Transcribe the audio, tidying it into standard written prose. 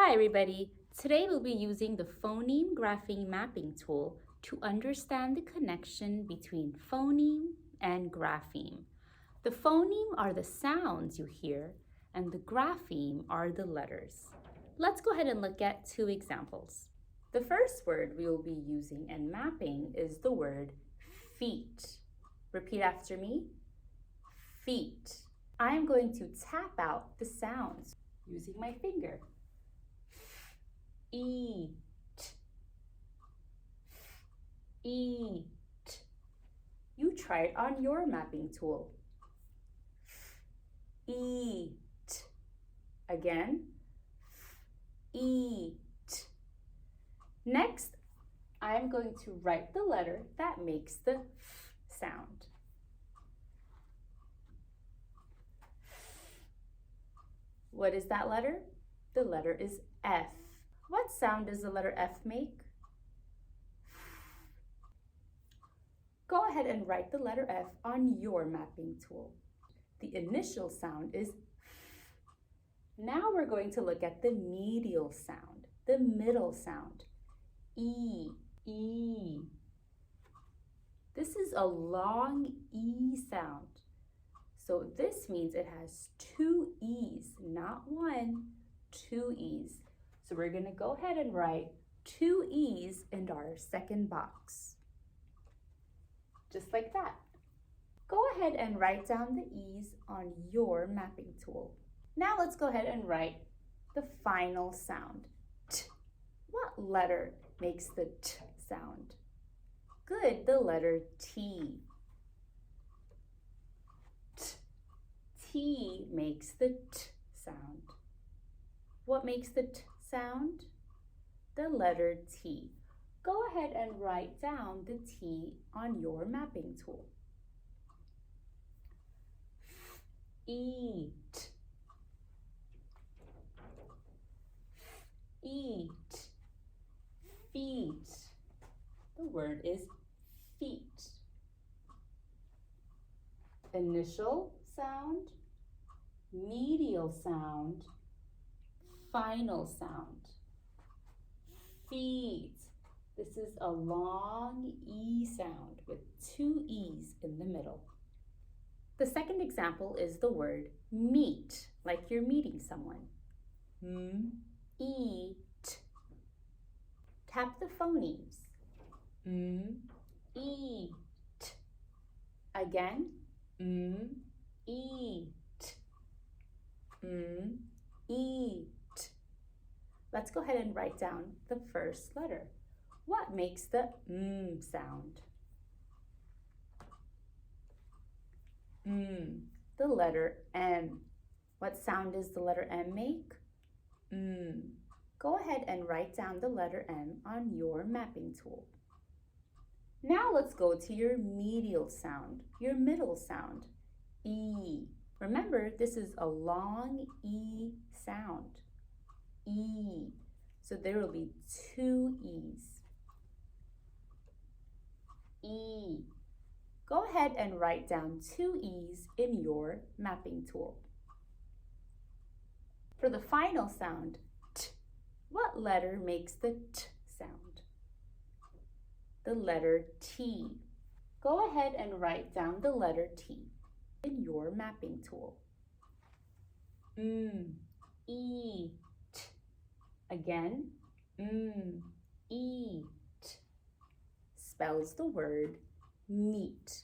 Hi everybody! Today we'll be using the Phoneme Grapheme mapping tool to understand the connection between phoneme and grapheme. The phoneme are the sounds you hear and the grapheme are the letters. Let's go ahead and look at two examples. The first word we will be using and mapping is the word feet. Repeat after me. Feet. I am going to tap out the sounds using my finger. Eat, eat. You try it on your mapping tool. Eat. Again, eat. Next, I'm going to write the letter that makes the f sound. What is that letter? The letter is F. What sound does the letter F make? Go ahead and write the letter F on your mapping tool. The initial sound is F. Now we're going to look at the medial sound, the middle sound, E, E. This is a long E sound. So this means it has two E's, not one, two E's. So we're going to go ahead and write two E's in our second box. Just like that. Go ahead and write down the E's on your mapping tool. Now let's go ahead and write the final sound. T. What letter makes the T sound? Good, the letter T. T. T makes the T sound. What makes the T sound? The letter T. Go ahead and write down the T on your mapping tool. Eat. Eat. Feet. The word is feet. Initial sound, medial sound, final sound. Feet. This is a long E sound with two E's in the middle. The second example is the word meet, like you're meeting someone. Eat. Tap the phonemes. Eat. Again. Eat. Eat. Let's go ahead and write down the first letter. What makes the sound? The letter M. What sound does the letter M make? Go ahead and write down the letter M on your mapping tool. Now let's go to your medial sound, your middle sound, E. Remember, this is a long E sound. E. So there will be two E's. E. Go ahead and write down two E's in your mapping tool. For the final sound, T, what letter makes the T sound? The letter T. Go ahead and write down the letter T in your mapping tool. Eat. Again, eat. Spells the word meat.